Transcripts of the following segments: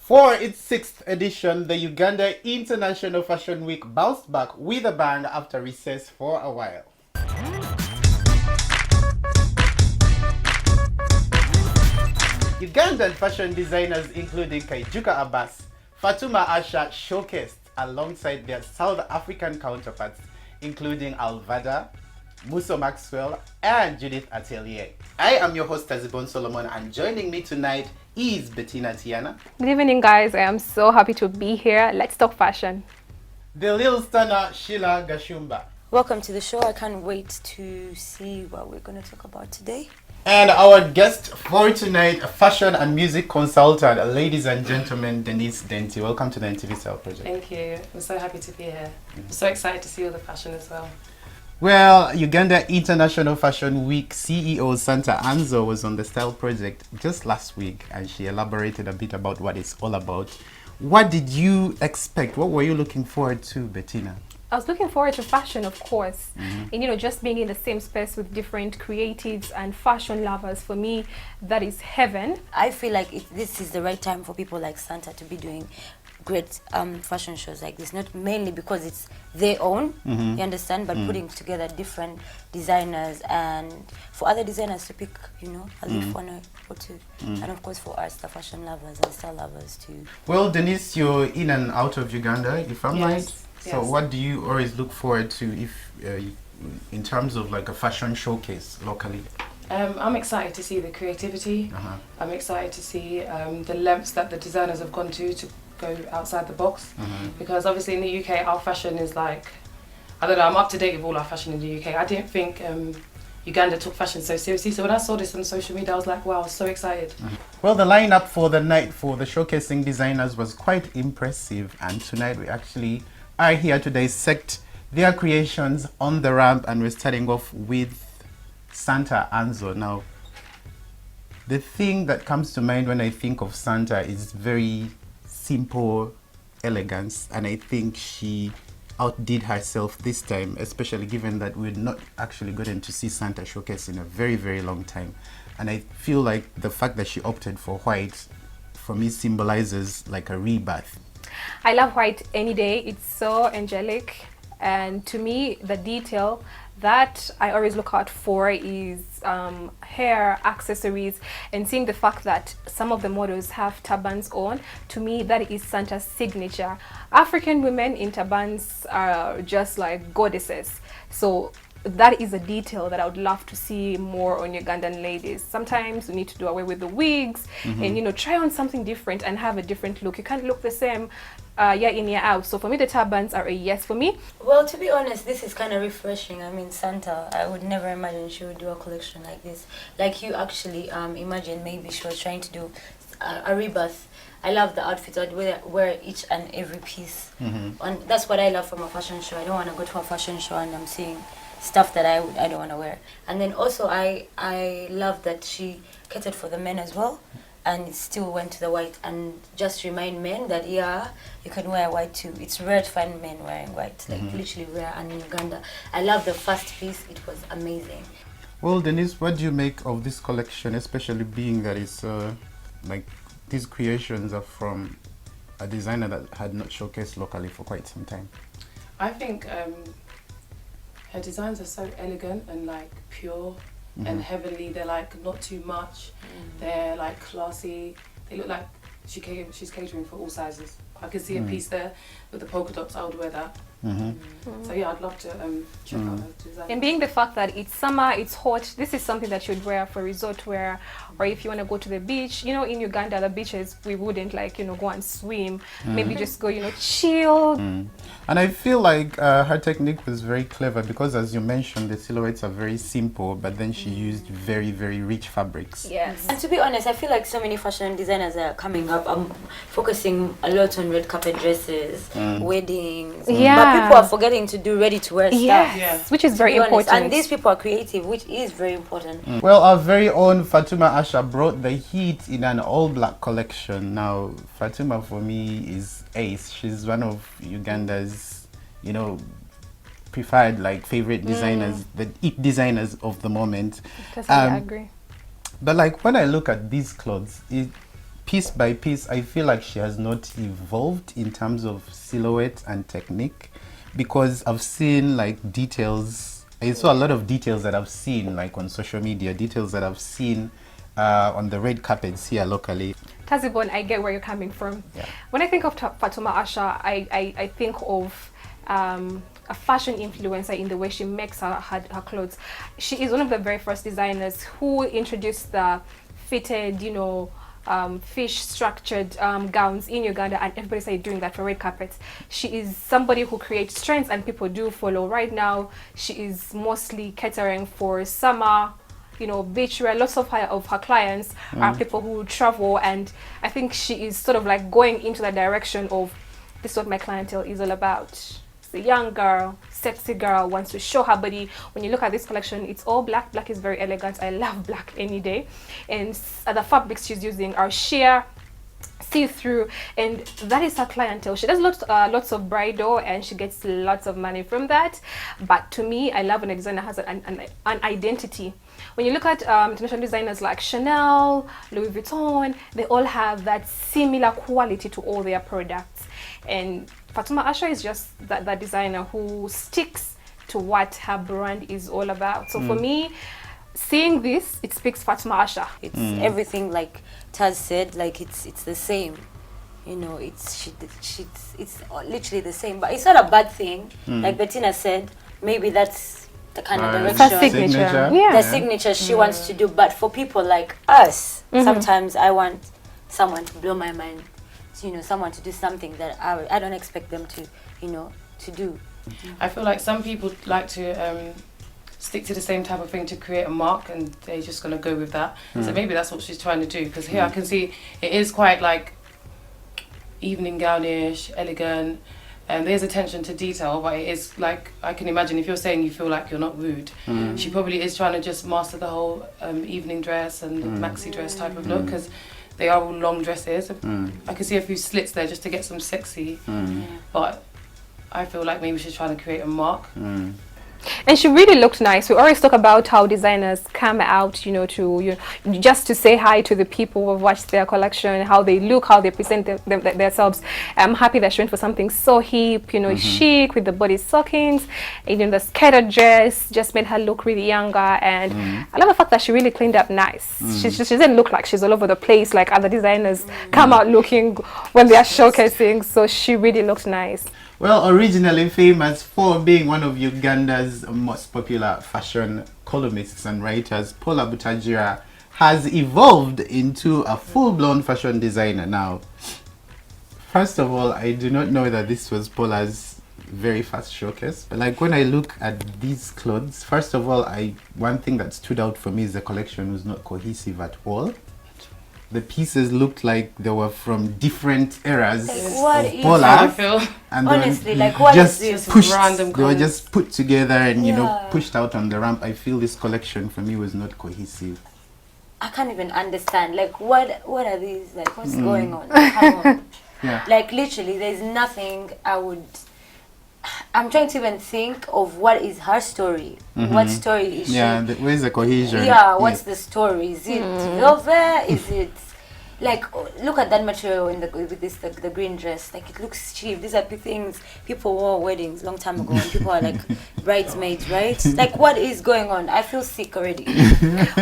For its sixth edition, the Uganda International Fashion Week bounced back with a bang after recess for a while. Ugandan fashion designers including Kaijuka Abbas, Fatima Asha showcased alongside their South African counterparts including Alvada, Muso Maxwell, and Judy Atelier. I am your host Tazibon Solomon, and joining me tonight is Bettina Tiana. Good evening, guys. I am so happy to be here. Let's talk fashion. The little stunner Sheila Gashumba. Welcome to the show. I can't wait to see what we're going to talk about today. And our guest for tonight, a fashion and music consultant, ladies and gentlemen, Denise Denti. Welcome to the NTV STYLE Project. Thank you. I'm so happy to be here. I'm so excited to see all the fashion as well. Well, Uganda International Fashion Week CEO Santa Anzo was on the Style Project just last week, and she elaborated a bit about what it's all about. What did you expect? What were you looking forward to, Bettina? I was looking forward to fashion, of course. And just being in the same space with different creatives and fashion lovers, for me, that is heaven. I feel like this is the right time for people like Santa to be doing great fashion shows like this, not mainly because it's their own, you understand, but putting together different designers and for other designers to pick, a leaf one or two. And of course for us, the fashion lovers and style lovers too. Well, Denise, you're in and out of Uganda, if I'm right. So what do you always look forward to if, in terms of like a fashion showcase locally? I'm excited to see the creativity. I'm excited to see the lengths that the designers have gone to go outside the box. Because obviously in the UK, our fashion is like, I don't know, I'm up to date with all our fashion in the UK. I didn't think Uganda took fashion so seriously. So when I saw this on social media, I was like, wow, I was so excited. Well, the lineup for the night for the showcasing designers was quite impressive. And tonight we actually are here to dissect their creations on the ramp, and we're starting off with Santa Anzo. Now, the thing that comes to mind when I think of Santa is very simple elegance, and I think she outdid herself this time, especially given that we're not actually gotten to see Santa showcase in a very, very long time. And I feel like the fact that she opted for white, for me, symbolizes like a rebirth. I love white any day. It's so angelic. And to me, the detail that I always look out for is hair, accessories, and seeing the fact that some of the models have turbans on. To me, that is Santa's signature. African women in turbans are just like goddesses. So that is a detail that I would love to see more on Ugandan ladies. Sometimes we need to do away with the wigs and try on something different and have a different look. You can't look the same year in, year out. So for me, the turbans are a yes for me. Well, to be honest, this is kind of refreshing. I mean, Santa, I would never imagine she would do a collection like this. Like you actually imagine maybe she was trying to do a rebirth. I love the outfits. I'd wear each and every piece. And that's what I love from a fashion show. I don't want to go to a fashion show and I'm seeing stuff that I don't want to wear. And then also I love that she catered for the men as well, and it still went to the white and just remind men that you can wear white too. It's rare to find men wearing white, like literally rare. And in Uganda, I love the first piece. It was amazing. Well, Denise, what do you make of this collection, especially being that it's like these creations are from a designer that had not showcased locally for quite some time? I think her designs are so elegant and like pure and heavenly. They're like not too much. They're like classy. They look like she's catering for all sizes. I can see a piece there with the polka dots. I would wear that. So yeah, I'd love to check out her design. And being the fact that it's summer, it's hot, this is something that you'd wear for resort wear, or if you want to go to the beach. In Uganda, the beaches, we wouldn't go and swim. Maybe just go, chill. And I feel like her technique was very clever because, as you mentioned, the silhouettes are very simple, but then she used very, very rich fabrics. Yes. And to be honest, I feel like so many fashion designers are coming up. I'm focusing a lot on red carpet dresses, weddings. Yeah. But people are forgetting to do ready-to-wear stuff. Yes, which is very important. And these people are creative, which is very important. Well, our very own Fatima Asha brought the heat in an all-black collection. Now, Fatima for me is ace. She's one of Uganda's, preferred favorite designers, the it designers of the moment. I agree. But when I look at these clothes, piece by piece, I feel like she has not evolved in terms of silhouette and technique, because I've seen like details. I saw a lot of details that I've seen like on social media, details that I've seen on the red carpets here locally. Tazibon, I get where you're coming from. Yeah. When I think of Fatima Asha, I think of a fashion influencer in the way she makes her clothes. She is one of the very first designers who introduced the fitted, you know, fish structured gowns in Uganda, and everybody started doing that for red carpets. She is somebody who creates trends and people do follow. Right now, she is mostly catering for summer, you know, beach wear. Lots of her clients are people who travel, and I think she is sort of like going into the direction of, this is what my clientele is all about. The young girl, sexy girl, wants to show her body. When you look at this collection, it's all black. Black is very elegant. I love black any day. And the fabrics she's using are sheer, see-through, and that is her clientele. She does lots of bridal, and she gets lots of money from that. But to me, I love when a designer has an identity. When you look at international designers like Chanel, Louis Vuitton, they all have that similar quality to all their products. And Fatima Asha is just that designer who sticks to what her brand is all about. So for me, seeing this, it speaks Fatima Asha. It's everything like Taz said, like it's the same. You know, it's literally the same. But it's not a bad thing. Like Bettina said, maybe that's the kind of It's direction. her signature. Yeah. The signature she wants to do. But for people like us, sometimes I want someone to blow my mind. You know, someone to do something that I don't expect them to, you know, to do. I feel like some people like to stick to the same type of thing to create a mark, and they're just going to go with that. So maybe that's what she's trying to do, because here I can see it is quite like evening gownish, elegant, and there's attention to detail, but it is like, I can imagine if you're saying you feel like you're not rude, she probably is trying to just master the whole evening dress and maxi dress type of look, because they are all long dresses. I can see a few slits there just to get some sexy, but I feel like maybe she's trying to create a mark. And she really looked nice. We always talk about how designers come out, you know, to just to say hi to the people who have watched their collection, how they look, how they present themselves. I'm happy that she went for something so hip, you know, chic, with the body stockings, and then the skirted dress just made her look really younger. And I love the fact that she really cleaned up nice. She doesn't look like she's all over the place like other designers come out looking when they are showcasing. So she really looked nice. Well, originally famous for being one of Uganda's most popular fashion columnists and writers, Pulla Chandra has evolved into a full-blown fashion designer now. First of all, I do not know that this was Pulla's very first showcase, but like when I look at these clothes, first of all, one thing that stood out for me is the collection was not cohesive at all. The pieces looked like they were from different eras Like, of Pulla. I feel. And Honestly, then like, what just is this? pushed, Random they were colours. just put together and you know Yeah. pushed out on the ramp. I feel this collection for me was not cohesive. I can't even understand. Like, what are these? Like, what's going on? Come on. Yeah. Like, literally, there's nothing I'm trying to even think of what is her story. What story is Yeah, she? where's the cohesion? Yeah, what's the story? Is it velvet? Is it like, look at that material in with this the green dress. Like, it looks cheap. These are things people wore weddings long time ago, and people are like bridesmaids, right? Like, what is going on? I feel sick already.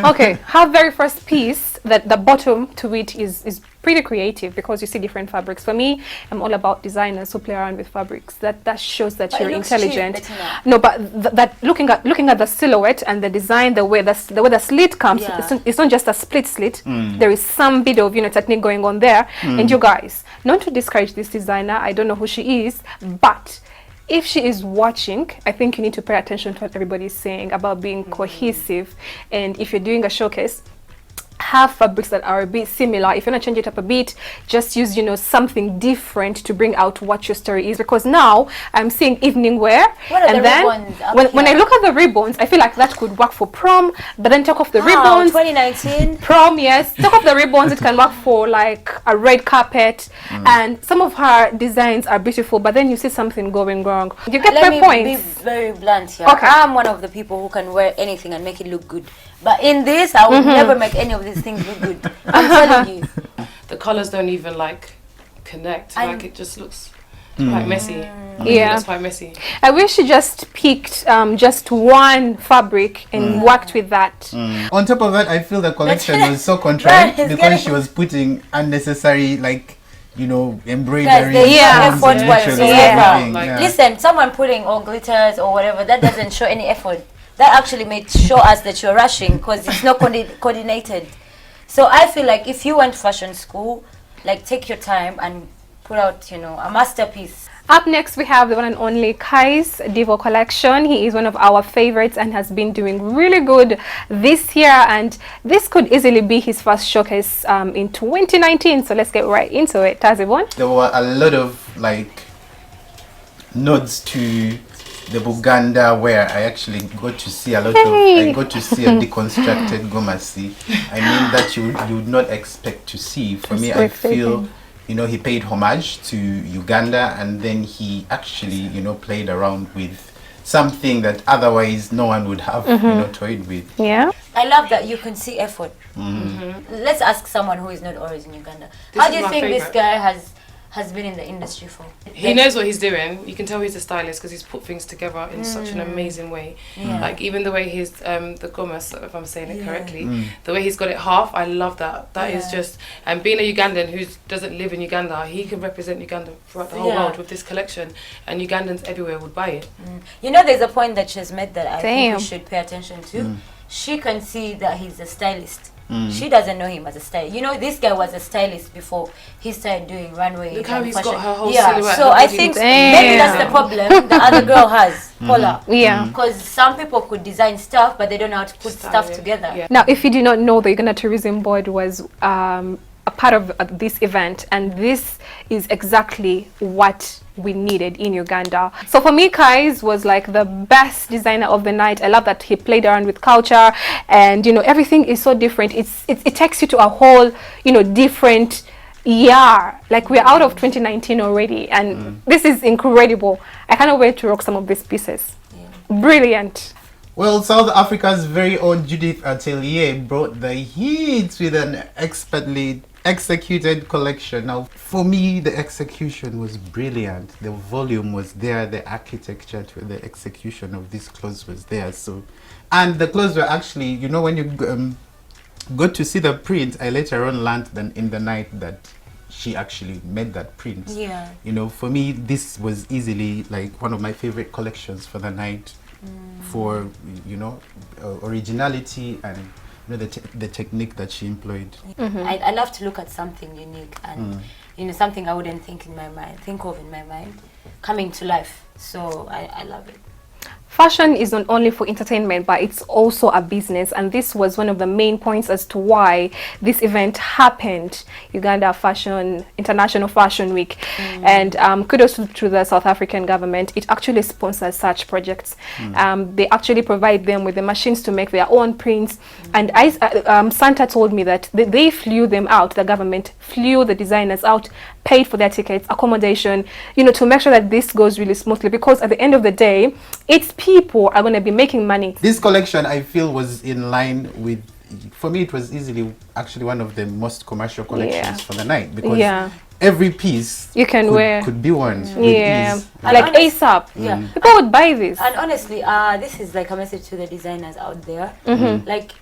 Okay, her very first piece, that the bottom to it is pretty creative, because you see different fabrics. For me, I'm all about designers who play around with fabrics. That shows that But you're it looks intelligent. cheap, Bettina. No, but that looking at the silhouette and the design, the way the slit comes, Yeah. it's not just a split slit. There is some bit of technique going on there. And you guys, not to discourage this designer, I don't know who she is, but if she is watching, I think you need to pay attention to what everybody is saying about being cohesive. And if you're doing a showcase, have fabrics that are a bit similar. If you want to change it up a bit, just use something different to bring out what your story is, because now I'm seeing evening wear, What are and the then ribbons up when I here? look at the ribbons, I feel like that could work for prom, but then take off the ribbons. 2019. Prom, yes, take off the ribbons, it can work for like a red carpet. And some of her designs are beautiful, but then you see something going wrong. You get Let my me point. be very blunt here. Okay. I'm one of the people who can wear anything and make it look good. But in this, I would never make any of these things look good. I'm telling you. The colours don't even like connect. And like it just looks quite messy. Yeah. That's quite messy. I wish she just picked just one fabric and worked with that. On top of that, I feel the collection was so contrived Right, it's because she getting- was putting unnecessary, like, you know, Guys, embroidery. there's no Yeah. effort literally whatsoever. everything, Like, yeah. Listen, someone putting all glitters or whatever, that doesn't show any effort. That actually made show us that you're rushing because it's not coordinated. So I feel like if you went fashion school, like take your time and put out, you know, a masterpiece. Up next, we have the one and only Kai's Divo collection. He is one of our favorites and has been doing really good this year. And this could easily be his first showcase in 2019. So let's get right into it. Tazibon? There were a lot of, like, nods to the Buganda where I actually got to see a lot Hey. of, I got to see a deconstructed Gomasi. I mean, that you would not expect to see. For me, I feel, you know, he paid homage to Uganda, and then he actually, you know, played around with something that otherwise no one would have, you know, toyed with. Yeah. I love that you can see effort. Let's ask someone who is not always in Uganda. This How is do you my think this favourite. guy has been in the industry for? He knows what he's doing. You can tell he's a stylist because he's put things together in such an amazing way. Yeah. Like even the way he's the gomas, if I'm saying it correctly, the way he's got it half, I love that. That is Yeah. just, and being a Ugandan who doesn't live in Uganda, he can represent Uganda throughout the whole Yeah. world with this collection, and Ugandans everywhere would buy it. You know, there's a point that she's made that I think Damn. we should pay attention to. She can see that he's a stylist. She doesn't know him as a stylist. You know, this guy was a stylist before he started doing runway. Look how and he's fashion. got her whole Yeah, silhouette, so her I body think looks maybe that's the Damn. problem the other girl has, Paula. Yeah. Because some people could design stuff, but they don't know how to put Style stuff it. together. Yeah. Now, if you did not know, the Uganda Tourism Board was a part of this event, and this is exactly what we needed in Uganda. So for me, Kai's was like the best designer of the night. I love that he played around with culture, and you know, everything is so different. It takes you to a whole, you know, different year. Like we're out of 2019 already, and this is incredible. I cannot wait to rock some of these pieces. Brilliant. Well, South Africa's very own Judy Atelier brought the heat with an expertly executed collection. Now, for me, the execution was brilliant. The volume was there, the architecture to the execution of these clothes was there. So, and the clothes were actually, you know, when you got to see the print, I later on learned that in the night that she actually made that print. Yeah. You know, for me, this was easily like one of my favorite collections for the night. For, you know, originality and, you know, the technique that she employed. I love to look at something unique and you know, something I wouldn't think of in my mind coming to life. So I love it. Fashion is not only for entertainment, but it's also a business, and this was one of the main points as to why this event happened, Uganda International Fashion Week. And kudos to the South African government. It actually sponsors such projects. They actually provide them with the machines to make their own prints. And Santa told me that they flew them out, the government flew the designers out, paid for their tickets, accommodation, you know, to make sure that this goes really smoothly, because at the end of the day, it's people are going to be making money. This collection, I feel, was in line with, for me, it was easily actually one of the most commercial collections for the night, because every piece you can wear could be worn with yeah, ease. like ASAP. Yeah. People would buy this. And honestly, this is like a message to the designers out there. Like,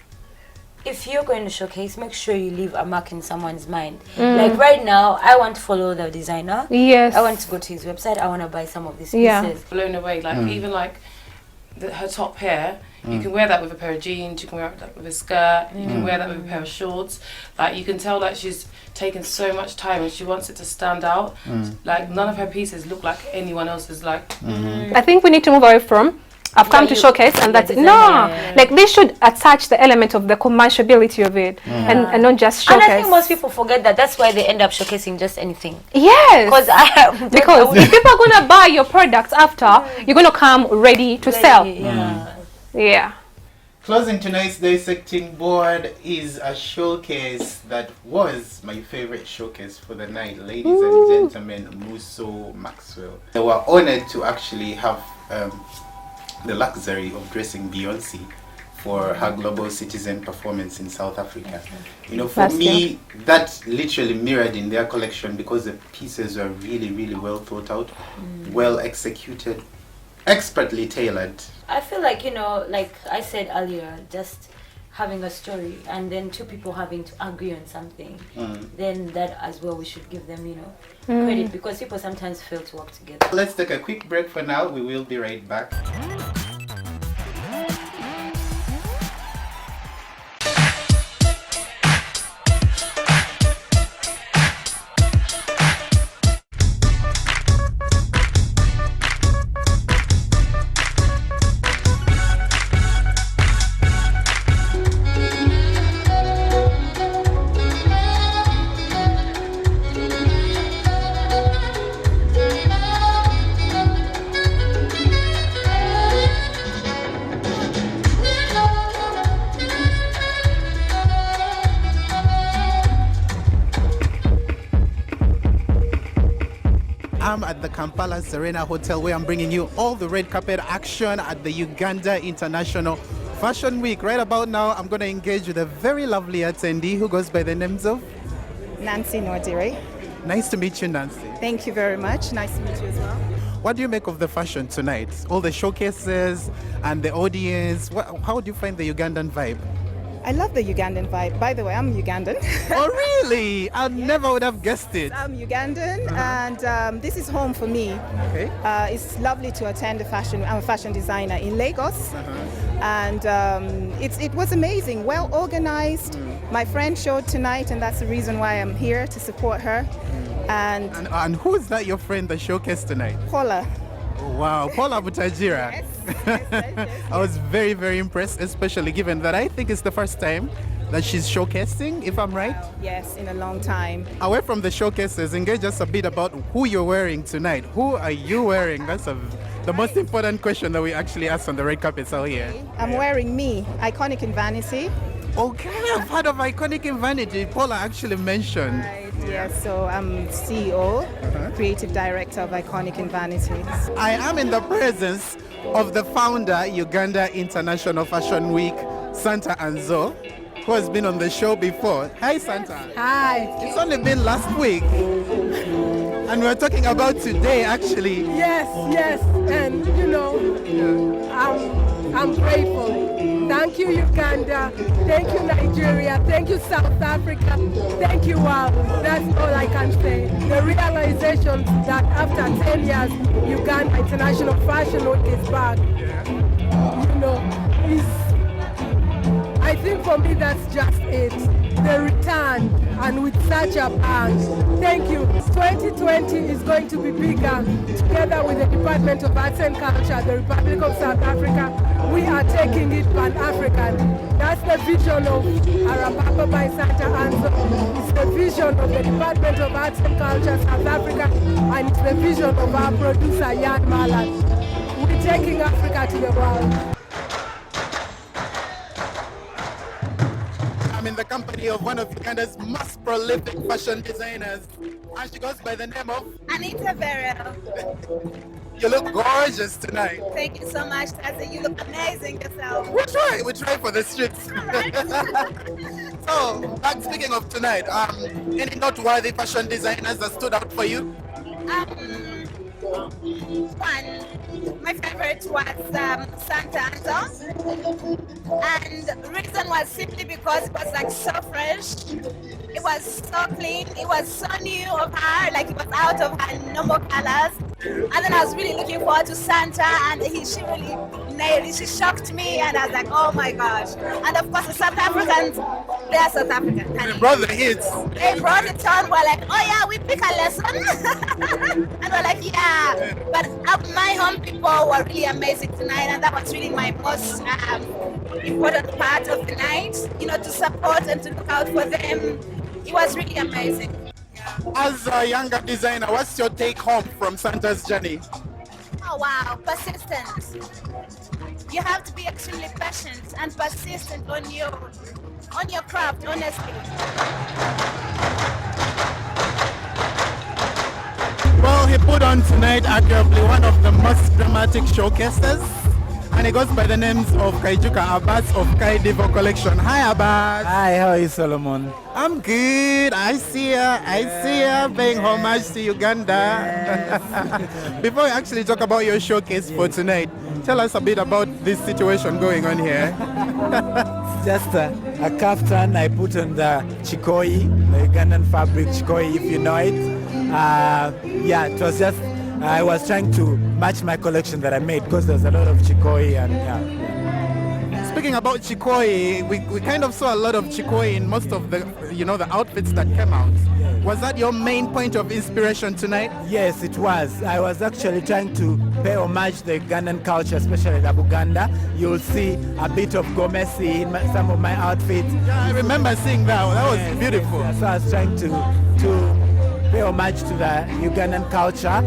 if you're going to showcase, make sure you leave a mark in someone's mind. Like right now, I want to follow the designer. Yes. I want to go to his website. I want to buy some of these Yeah. pieces. Blown away. Like even like her top hair, you can wear that with a pair of jeans. You can wear that with a skirt. You can wear that with a pair of shorts. Like you can tell that she's taken so much time and she wants it to stand out. Like none of her pieces look like anyone else's. Like I think we need to move away from I've come to showcase and that's it. No, like they should attach the element of the commerciality of it and not just showcase. And I think most people forget that. That's why they end up showcasing just anything. Yes, Because if people are gonna buy your products after, you're gonna come ready to sell. Yeah. Closing tonight's dissecting board is a showcase that was my favorite showcase for the night, ladies and gentlemen, Muso Maxwell. They were honored to actually have the luxury of dressing Beyonce for her global citizen performance in South Africa. You know, for me, that literally mirrored in their collection because the pieces were really, really well thought out, well executed, expertly tailored. I feel like, you know, like I said earlier, just having a story and then two people having to agree on something, then that as well we should give them, you know, credit, because people sometimes fail to work together. Let's take a quick break for now. We will be right back. I'm at the Kampala Serena Hotel where I'm bringing you all the red carpet action at the Uganda International Fashion Week. Right about now, I'm going to engage with a very lovely attendee who goes by the names of Nancy Nwadire. Nice to meet you, Nancy. Thank you very much. Nice to meet you as well. What do you make of the fashion tonight? All the showcases and the audience. How do you find the Ugandan vibe? I love the Ugandan vibe. By the way, I'm Ugandan. Oh, really? I never would have guessed it. I'm Ugandan, and this is home for me. Okay. It's lovely to attend a fashion. I'm a fashion designer in Lagos, and it was amazing, well organized. My friend showed tonight, and that's the reason why I'm here to support her. And who is that your friend that showcased tonight? Paula. Oh, wow, Pulla Chandra. Yes. I was very, very impressed, especially given that I think it's the first time that she's showcasing, if I'm right. Yes, in a long time. Away from the showcases, engage us a bit about who you're wearing tonight. Who are you wearing? That's the most important question that we actually ask on the red carpets out here. I'm wearing me, Iconic in Vanity. Okay, I've heard of Iconic in Vanity. Paula actually mentioned. Right, yes, so I'm CEO, creative director of Iconic in Vanity. I am in the presence of the founder, Uganda International Fashion Week, Santa Anzo, who has been on the show before. Hi, Santa. Hi. It's only been last week. And we're talking about today, actually. Yes, and you know, I'm grateful. Thank you, Uganda. Thank you, Nigeria. Thank you, South Africa. Thank you all. That's all I can say. The realization that after 10 years, Uganda International Fashion Week is back. You know, I think for me that's just it. The return, and with such a bang. Thank you. 2020 is going to be bigger. Together with the Department of Arts and Culture, the Republic of South Africa, we are taking it Pan-African. That's the vision of Arapapa by Santa Anzo. It's the vision of the Department of Arts and Culture, South Africa, and it's the vision of our producer, Jan Malan. We're taking Africa to the world. I'm in the company of one of Uganda's most prolific fashion designers, and she goes by the name of Anita Verrell. You look gorgeous tonight. Thank you so much, Tazzy. You look amazing yourself. We try for the streets. So, speaking of tonight, any noteworthy fashion designers that stood out for you? One, my favorite was Santa Anzo, and the reason was simply because it was like so fresh, it was so clean, it was so new of her, like it was out of her normal colors. And then I was really looking forward to Santa, and she really nailed it. She shocked me, and I was like, oh my gosh. And of course, the South Africans, they are South African. They brought the hits. They brought it on. We're like, oh yeah, we pick a lesson. And we're like, yeah. But my home people were really amazing tonight, and that was really my most important part of the night. You know, to support and to look out for them. It was really amazing. As a younger designer, what's your take home from Santa's journey? Oh wow, persistence. You have to be extremely patient and persistent on your craft, honestly. Well, he put on tonight arguably one of the most dramatic showcases, And he goes by the names of Kaijuka Abbas of Kai Divo Collection. Hi Abbas. Hi, how are you, Solomon? I'm good. I see ya paying homage to Uganda. Before we actually talk about your showcase for tonight, tell us a bit about this situation going on here. It's just a kaftan I put on the chikoi, the Ugandan fabric chikoi, if you know it. Yeah, it was just, I was trying to match my collection that I made because there's a lot of chikoi and yeah. Speaking about chikoi, we kind of saw a lot of chikoi in most of the, the outfits that came out. Was that your main point of inspiration tonight? Yes, it was. I was actually trying to pay homage to the Ugandan culture, especially the Buganda. You'll see a bit of gomesi in some of my outfits. Yeah, I remember seeing that. That was beautiful. Yes, so I was trying to pay homage to the Ugandan culture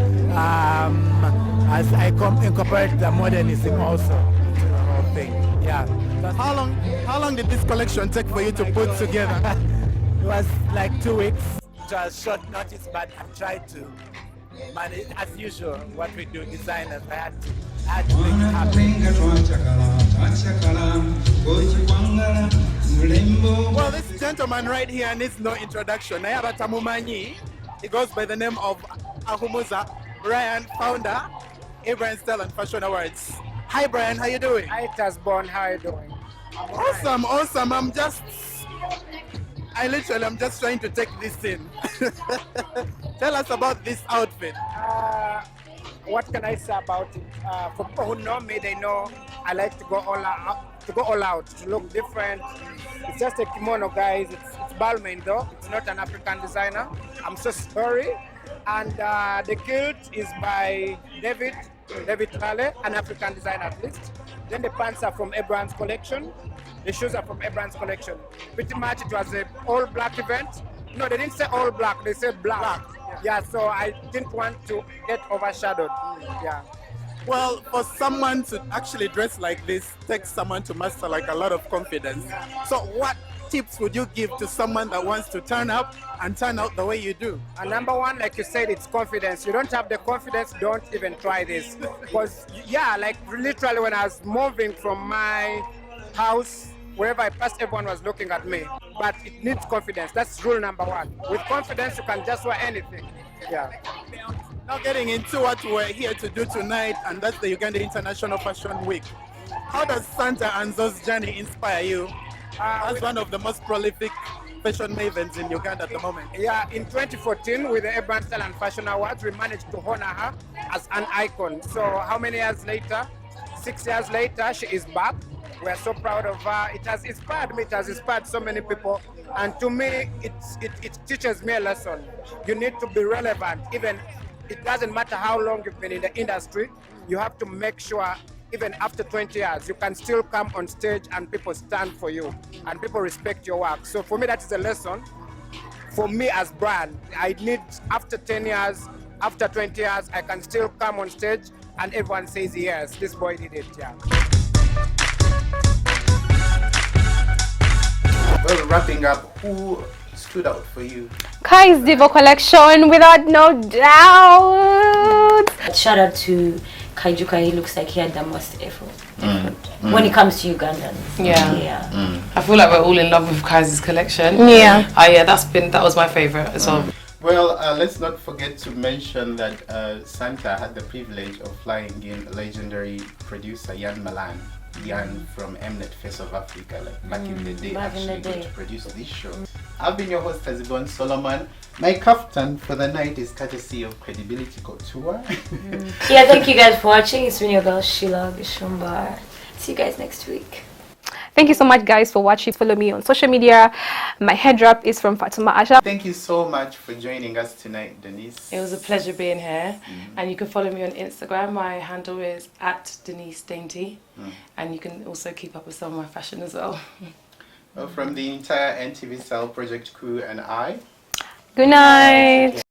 as I incorporate the modernism also into the whole thing. Yeah. How long did this collection take for you to put together? It was like 2 weeks. It was short notice, but I tried to manage, as usual, what we do, designers. I had to make it happen. Well, this gentleman right here needs no introduction. Nayaba Tamumanyi. He goes by the name of Ahumuza Brian, founder, Brian Style and Fashion Awards. Hi Brian, how you doing? Hi Tasbon, how are you doing? Awesome. I'm just trying to take this in. Tell us about this outfit. What can I say about it? For people who know me, they know I like to go all out, to look different. It's just a kimono, guys. It's Balmain though. It's not an African designer. I'm so sorry. And the kilt is by David Raleigh, an African designer at least. Then the pants are from Abraham's collection. The shoes are from Abraham's collection. Pretty much it was an all-black event. No, they didn't say all black, they said black. Yeah, so I didn't want to get overshadowed. Yeah. Well, for someone to actually dress like this takes someone to master like a lot of confidence. So what tips would you give to someone that wants to turn up and turn out the way you do? And number one, like you said, it's confidence. You don't have the confidence, don't even try this. Because, yeah, like literally when I was moving from my house, wherever I passed, everyone was looking at me. But it needs confidence. That's rule number one. With confidence, you can just wear anything. Yeah. Now getting into what we're here to do tonight, and that's the Uganda International Fashion Week. How does Santa and Zo's journey inspire you as one of the most prolific fashion mavens in Uganda at the moment? Yeah, in 2014 with the Urban Style and Fashion Awards, we managed to honor her as an icon. So how many years later? 6 years later, she is back. We are so proud of her. It has inspired me. It has inspired so many people. And to me, it teaches me a lesson. You need to be relevant. Even it doesn't matter how long you've been in the industry. You have to make sure, even after 20 years, you can still come on stage and people stand for you and people respect your work. So for me, that is a lesson. For me as brand, I need, after 10 years, after 20 years, I can still come on stage and everyone says, yes, this boy did it, yeah. Well, wrapping up, who stood out for you? Kai's Divo Collection, without no doubt. Shout out to Kaijuka. He looks like he had the most effort when it comes to Ugandans. Yeah. I feel like we're all in love with Kai's collection. Yeah. That was my favorite as well. Well, let's not forget to mention that Santa had the privilege of flying in legendary producer Yan Malan. Yan from Mnet Face of Africa, like back in the day, actually going to produce this show. I've been your host, Tasbon Solomon. My kaftan for the night is courtesy of Credibility Couture. Yeah, thank you guys for watching. It's been your girl Sheila Gishumbar. See you guys next week. Thank you so much, guys, for watching. Follow me on social media. My head wrap is from Fatima Asha. Thank you so much for joining us tonight, Denise. It was a pleasure being here. And you can follow me on Instagram. My handle is @DeniseDainty. And you can also keep up with some of my fashion as well. Well, from the entire NTV STYLE Project crew and I. Good night.